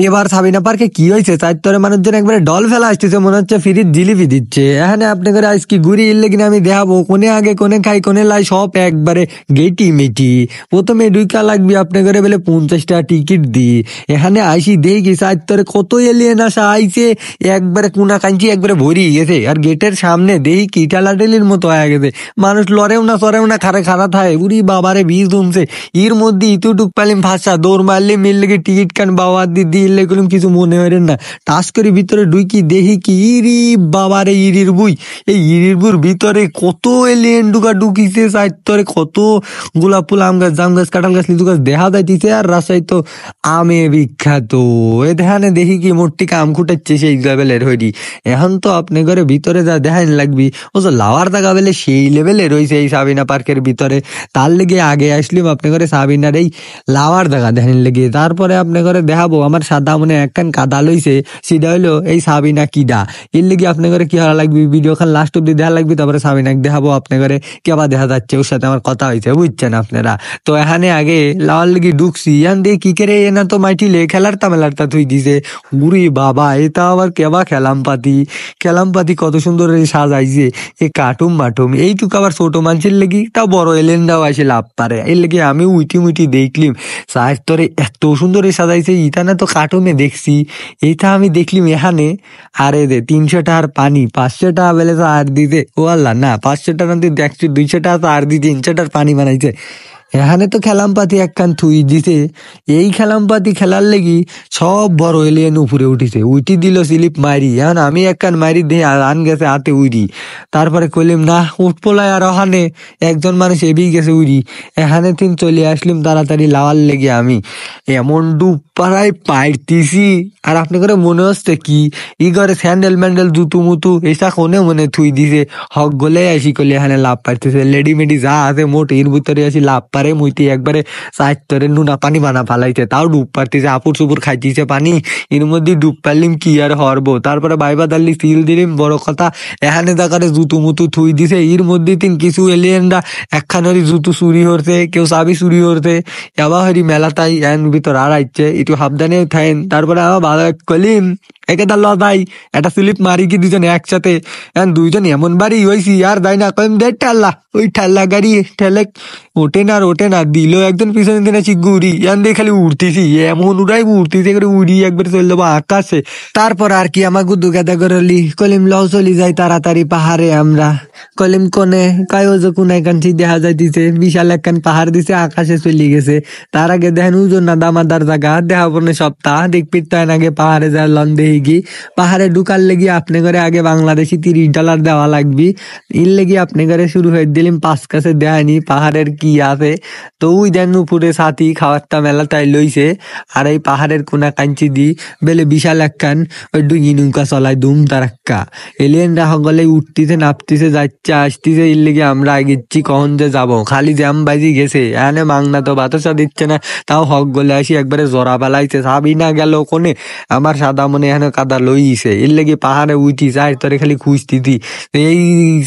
এবার সাবিনা পার্কে কি হয়েছে চারতরে মানুষজন একবারে ডল ফেলা আসতেছে, মনে হচ্ছে ফ্রির জিলিপি দিচ্ছে। এখানে আপনাদের আজ কি ঘুরি ইল্লে কিনা আমি দেখাবো, কোনে আগে কোনে খাই কোনে লাই সব একবারে গেটি মেটি। প্রথমে ঢুকা লাগবে আপনাদের বলে 50 টাকা টিকিট দি। এখানে আইসি দেখি চারতরে কত এলিয়েন আসা আইছে, একবারে কোনা কাঞ্চি একবারে ভরি গেছে। আর গেটের সামনে দেখি কি ঠেলাঠেলির মতো হয়ে গেছে, মানুষ লড়েও না সরেও না, খারে খারা থাকে। উরি বাবারে বীজ জমছে। এর মধ্যে ইতুটুক পালিম ভাষা দৌড় মারলে মিললে টিকিট কান বাবা দিদি ইল্লে করলাম কিছু মনে হইলেন না। টাস করে ভিতরে ঢুকি দেখি কি ইরি বাবারে ইরির বুই। এই ইরির বুর ভিতরে কত এলিয়েন ঢুকা ঢুকিছে, চারতরে কত গোলাপ ফুল আম গাছ জাম গাছ কাঁঠাল গাছ লিচু গাছ দেখা যাইতেছে। আর রাস্তায় তো আমে বিখ্যাত। এ ধ্যানে দেখি কি মোটটিকে আম খুঁটাচ্ছে সেই লেভেলের হইডি। এখন তো আপনি ঘরে ভিতরে যা দেখাইন লাগবি, ও তো লাওয়ার দাগা বেলে সেই লেভেলে রয়েছে এই সাবিনা পার্কের ভিতরে। তার লেগে আগে আসলাম আপনি ঘরে সাবিনার এই লাওয়ার দাগা দেখেন লেগে। তারপরে আপনি ঘরে দেখাবো আমার সাদা মনে একখান কাদা লইছে, সেটা হইলো এই সাবিনা কিডা। এর লেগে আপনি ঘরে কি হওয়া লাগবে, ভিডিও খান লাস্ট অব্দি দেখা লাগবে। তারপরে সাবিনাকে দেখাবো আপনি ঘরে কেবা দেখা যাচ্ছে, ওর সাথে আমার কথা হয়েছে বুঝছেন আপনারা। তো এখানে আগে লাওয়ার লেগে ঢুকছি, এখান দিয়ে কি করে এনা তো মাইটিলে খেলারতা মেলারতা থুই দিছে। উরি বাবা, এটা আবার কেবা খেলাম পাতি কত সুন্দর সাজাইছে। এ কাটুম বাটুম এইটুকু আবার ছোট মানুষের লেগে, তাও বড় এলেনরাও আসে লাভ পারে। এর লেগে আমি উইটি দেখলিম সাহের তরে এত সুন্দর সাজাইছে। ইটা না তো কার্টুনে দেখছি, এইটা আমি দেখলিম এখানে। আরে দে 300 টাকার পানি 500 টাকা বেলে তো আর দিতে, ও আল্লাহ না 500 টাকা দেখছি 200 টাকা তো আর দিতে 300 টাকার পানি বানাইছে। এখানে তো খেলামপাতি একখান থুই দিছে। এই খেলামপাতি খেলার লেগি সব বড় এলিয়েন উপরে উঠিছে, উঠি দিল স্লিপ মারি। এখন আমি একখান মারি দিয়ে আন গেছে হাতে উড়ি। তারপরে কইলিম না উঠপোলায়, আর ওখানে একজন মানুষ এবি গেছে উড়ি। এখানে তিন চলে আসলিম তাড়াতাড়ি লাওয়ার লেগে। আমি এমন ডুব পাড়ায় পাইতেছি, আর আপনি করে মনে হচ্ছে কি ই করে স্যান্ডেল ম্যান্ডেল জুতু মুতু এসা কোনে মনে থুই দিছে। হক গলে আসি করলে এখানে লাভ পাইতেছে, লেডিমেডি যা আছে মোট এর ভিতরে আসি লাভ পারে মুইতে একবারে সাইতরে নুনা পানি বানা ফালাইছে, তাও ডুব পারতেছে, আপুর সুপুর খাইতেছে পানি। এর মধ্যে ডুব পারলিম কি আর হরবো। তারপরে বাইবা দাল্লি সিল দিলিম, বড় কথা এখানে দেখারে জুতু মুতু থুই দিছে। এর মধ্যে তিন কিছু এলিয়েনরা একখানেরই জুতু চুরি হরছে, কেউ চাবি চুরি হরছে, এবার হরি মেলা তাই এন ভিতর আর আইছে একটু সাবধানে থাকেন। তারপরে আবার ভালো কলিম একেটা লদাই একটা স্লিপ মারি কি দুজন একসাথে, এখন দুইজন এমন বাড়ি হয়েছি আর দাই না কইম দে ঠাল্লা। ওই ঠাল্লা গাড়ি ঠেলে ওঠে না দিল একজন পিছনে দিন আছি গুড়ি, এন দিয়ে খালি উড়তেছি, এমন উড়তেছি করে উড়ি একবার চলে যাবো আকাশে। তারপর আর কি আমার গুদু গাদা করলি কলিম লও চলি যাই তাড়াতাড়ি পাহাড়ে। আমরা কলিম কোনে কয় ও যে কোনায় কাঞ্চি দেখা যাইতেছে, বিশাল একখান পাহাড় দিছে আকাশে চলে গেছে। তার আগে দেখেন উজন না দামাদার জায়গা দেখাবো না সপ্তাহ দেখবি, তাই আগে পাহাড়ে যা লন দেখি। পাহাড়ে ঢুকার লেগে আপনি করে আগে বাংলাদেশি $30 দেওয়া লাগবে। এর লেগে আপনি করে শুরু হয়ে দিলাম পাঁচ কাছে দেয়নি পাহাড়ের কি আছে। তো ওই দেন উপরে সাথী খাওয়ারটা মেলা তাই লইছে। আর এই পাহাড়ের কোনা কাঞ্চি দি বেলে বিশাল একখান ওই ডুঙ্গি নৌকা চলায় দুম তারাক্কা। এলিয়েনরা সকলে উঠতেছে নাপতেছে যাচ্ছে আসতেছে। এর লেগে আমরা আগেছি কখন যে যাবো, খালি জ্যাম বাজি গেছে। এখানে মাংনা তো বাতাসা দিচ্ছে না, তাও হক গলে আসি একবারে জরা পালাইছে। সাবি না গেল কোনে আমার সাদা মনে এখানে কাদা লইছে। এর লেগে পাহাড়ে উঠি যাই তোরে খালি খুঁজতিছি এই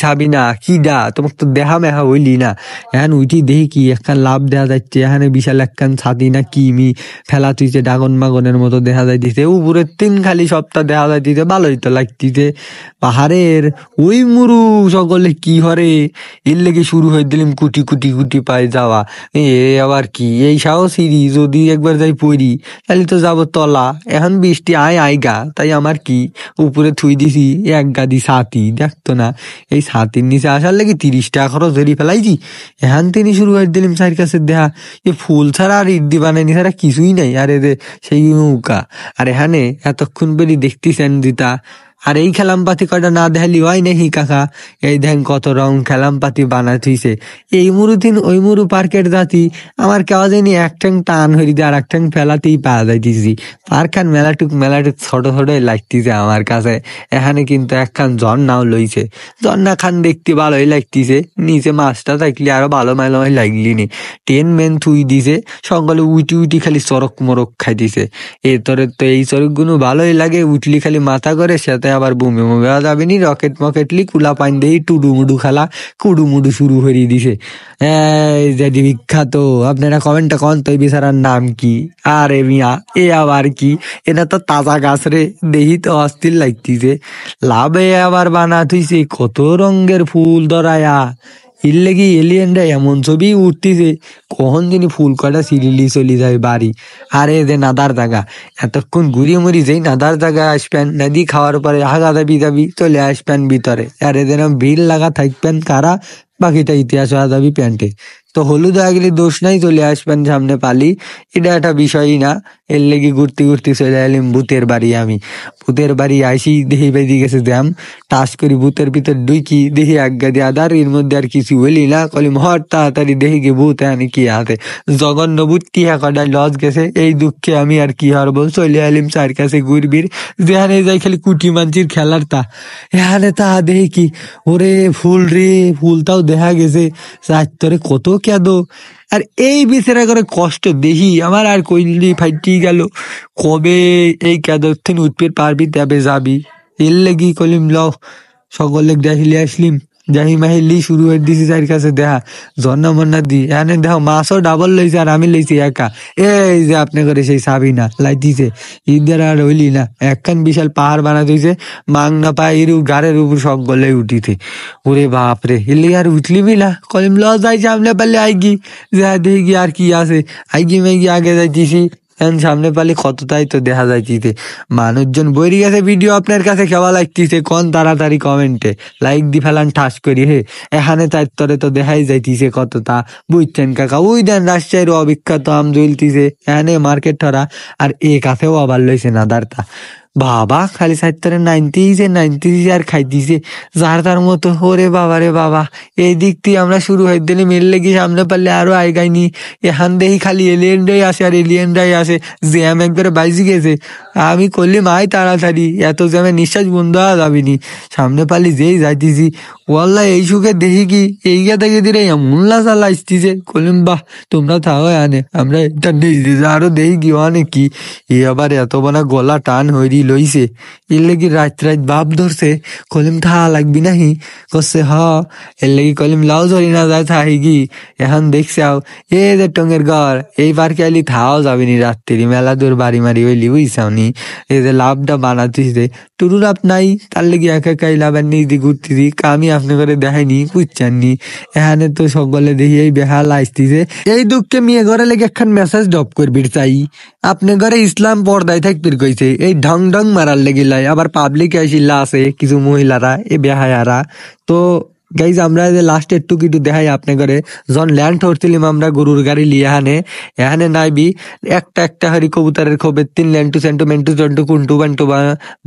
সাবিনা কিডা, তোমার তো দেখা মেহা হইলি না। এখন উঠি দেখি কি একখান লাভ দেখা যাচ্ছে, এখানে বিশাল একখান ছাতি না কিমি ফেলা তুইছে ডাগন মাগনের মতো দেখা যাইতেছে। উপরের তিন খালি সপ্তাহ দেখা যাইতেছে, ভালোই তো লাগতেছে। পাহাড়ের ওই মুরু সকলে কি হরে, এর লেগে শুরু হয়ে দিলাম কুটি কুটি কুটি পায় যাওয়া। এ আবার কি এই সাহসিরি যদি একবার যাই পড়ি তাহলে তো যাবো তলা। এখন বৃষ্টি আইগা তাই আমার কি উপরে থুই দিছি এক গাদি ছাতি, দেখতো না এই ছাতির নিচে আসার লেগে 30 টাকা খরচ ধরি ফেলাইছি। এখন তিনি শুরু করে দিলাম চার কাছে দেখা এ ফুল ছাড়া আর ইডি বানাইনি ছাড়া কিছুই নাই। আর এ সেই নৌকা, আর এখানে এতক্ষণ বেরি দেখতেছেন দিতা। আর এই খেলামপাতি কয়টা না দেখালি হয় নাকি কাকা, এই দেখেন কত রং খেলামপাতি বানা থইছে। এই মুরু দিন ওই মুরু পার্কের জাতি আমার কেওয়া যায়নি একটাং টান হয়ে দিয়ে আর একটাং ফেলাতেই পাওয়া যাইতেছি। পার্কখান মেলাটুক ছোট ছোটই লাগতেছে আমার কাছে। এখানে কিন্তু একখান ঝর্ণাও লইছে, ঝর্ণা খান দেখতে ভালোই লাগতেছে, নিচে মাছটা থাকলে আরো ভালো মেলায় লাগলি নি। টেন মেন থুই দিছে, সকালে উঠি খালি চরক মরক খাইতেছে। এরপরে তো এই চরক গুলো ভালোই লাগে, উঠলি খালি মাথা করে সাথে আবার বুমে মুমে যাবে নি, রকেট মকেটলি কুলা পাইন দেই টুডু মুডু খেলা কুডু মুডু শুরু করে দিছে। এই যে বিখ্যাত, আপনারা কমেন্টে কন তো এই বিচারার নাম কি? আরে মিয়া এ আবার কি? এটা তো তাজা গাছ রে, দেহি তো অস্থির লাগতিছে। লাভে আবার বানা থুইছে কত রঙের ফুল ধরায়া, ইল্লে কি এলিয়েনরা এমন ছবি উঠতিছে, কখন যিনি ফুল কটা সিরিলি চলি যায় বাড়ি। আরে যে নাদার জায়গা, এতক্ষণ ঘুরিয়ে মুড়ি যেই নাদার জায়গা আসবেন, নদী খাওয়ার পরে আগা দাবি দাবি চলে আসবেন ভিতরে, আরে যেন ভিড় লাগা থাকবেন কারা, বাকিটা ইতিহাস হওয়া যাবি প্যান্টে। তো হলুদ হয়ে গেলে দোষ নাই, চলে আসবেন সামনে পালি, এটা একটা বিষয়ই না। এর লেগে ঘুরতে ঘুরতে চলে এলাম ভূতের বাড়ি। আমি ভূতের বাড়ি আইসি দেখি বেঁধে গেছে জ্যাম, টাস করি ভূতের ভিতর ঢুকি দেখি আজ্ঞা দিয়ে আদার, এর মধ্যে আর কিছু বলি না, কলিম হট তাড়াতাড়ি দেখি গিয়ে ভূত আনি কি হাতে, জঘন্য ভূত কি কটায় লজ গেছে। এই দুঃখে আমি আর কি হারবো, চলে এলিম চার কাছে ঘুরবির, যেখানে যাই খালি কুটি মানচির খেলার তা, এখানে তা দেখি কি ওরে ফুল রে, ফুলটাও দেখা গেছে চারতরে কত কেদো। আর এই বিচারা করে কষ্ট দেখি আমার আর কইলি ফাইটি গেল, কবে এই কেদর থেকে উঠপের পারবি দেবে যাবি। এর লেগি কলিম ল সকলে দেখিলে আসলিম, যাহি মাহিলি শুরু হয়ে দিছি চার কাছে দেখা, ঝর্ণা মন্না দি এখানে দেখো মাছও ডাবল লইছে আর আমি লইছি একা। এই যে আপনি করে সেই সাবিনা লাইতিছে, ঈদের আর হইলি না, একখান বিশাল পাহাড় বানা দিয়েছে, মাং না পায় এর গাড়ের উপর সব গলে উঠিতে। ওরে বাপরে, এলে আর উঠলি বিলা কলিম ল যাই সামনে পারলে আইগি, যা দেখি আর কি আছে, আইগি মেগি আগে যাইতেছি, এখন সামনে পালি কতটাই তো দেখা যাইতিছে। মানুষজন বইরি গেছে, ভিডিও আপনার কাছে কেমন লাগতিছে কোন তাড়াতাড়ি কমেন্টে লাইক দি ফেলান ঠাস করি হে। এখানে তার তরে তো দেখাই যাইতিছে কতটা, বুঝছেন কাকা? ওই দেন রাজশাহীর অবিখ্যাত আম জ্বলতিছে এখানে মার্কেট ধরা, আর এ কাছেও আবার লইছে নাদারটা। বাবা খালি সাইতরে নাইনটি আর খাইতিছে যার তার মতো। ওরে বাবা রে বাবা, এই দিক দিয়ে আমরা শুরু হয়ে দিলে মেললে কি সামনে পারলে আরো আইগাইনি। এখান দেখি খালি এলিয়েনরাই আসে আর এলিয়েনরাই আসে, জ্যাম একবারে বাইজি গেছে। আমি করলি মাই তাড়াতাড়ি, এত জ্যামে নিঃশ্বাস বন্ধ হওয়া যাবিনি, সামনে পালি যেই যাইতেছি ওয়াল্লাহ এই সুখে দেখি কি এইগা থেকে দিলে এমন লাচা লাইসতিছে, কলিম বাহ তোমরা থাও আনে আমরা এটা নিজ দিছে আরো দেখি কি আনে কি। এ আবার এত বনা গলা টান হইরি লইছে, এর লেগে রাত ভাব ধরছে, কলিম থা লাগবি নাহি, কচ্ছে হ, এর লেগে কলিম লাও ধরি না যায় থাহি কি। এখন দেখছে আও এ যে টঙ্গের ঘর, এই পার্কে আইলি থাও যাবিনি রাত্রি, মেলা দূর বাড়ি মারি হইলি বুঝছাওনি। এই যে লাভটা বানাতিছে টুরু লাভ নাই, তার লেগে একা একাই লাভ আর নিজ দি ঘুরতেছি, আমি আপনি করে দেখাইনি বুঝছেননি। এখানে তো সকলে দেখি এই বেহাল আসতিছে, এই দুঃখে মেয়ে ঘরে লেগে একখান মেসেজ ড্রপ করবি চাই, আপনি ঘরে ইসলাম পর্দায় থাকবির কইছে, এই ঢং ঢং মারার লেগিলাই আবার পাবলিক আইসিল্লা আছে কিছু মহিলারা এ বেহায়ারা। তো গাইজ আমরা যে লাস্টের টুকিটু দেখাই আপনি করে, যখন ল্যান্ড হচ্ছিলাম আমরা গরুর গাড়ি লিয়ে এখানে নাইবি একটা একটা হরি কবুতরের খোপের তিন ল্যান্টু সেন্টু মেন্টু জন্টু কুন্টু বান্টু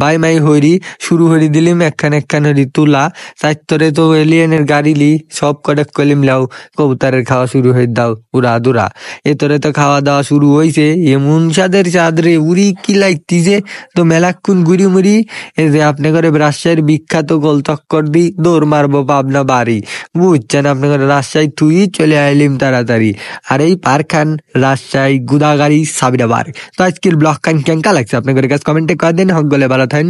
বাই মাই হরি শুরু হরি দিলিম একখান একখান হরি তুলা চাইতরে তো এলিয়েনের গাড়ি লি সব কটাক কলিম লাও কবুতরের খাওয়া শুরু হয়ে দাও উড়া দুরা। এতরে তো খাওয়া দাওয়া শুরু হয়েছে, এমন চাঁদের চাঁদরে উড়ি কি লাগতিছে। তো মেলাক্ষণ ঘুরি মুড়ি এই যে আপনি করে রাজশাহীর বিখ্যাত গোল চক্কর দি দৌড় মারবো পাবনা বাড়ি, বুঝছেন? আপনার রাজশাহী তুই চলে আইলিম তাড়াতাড়ি। আর এই পার্ক খান রাজশাহী গুদাগাড়ি সাবিনা পার্ক। তো আজকের ব্লগ খান কেঙ্কা লাগছে আপনাদের কাছে কমেন্টে করে দেন, হক গলে ভালো থাকেন।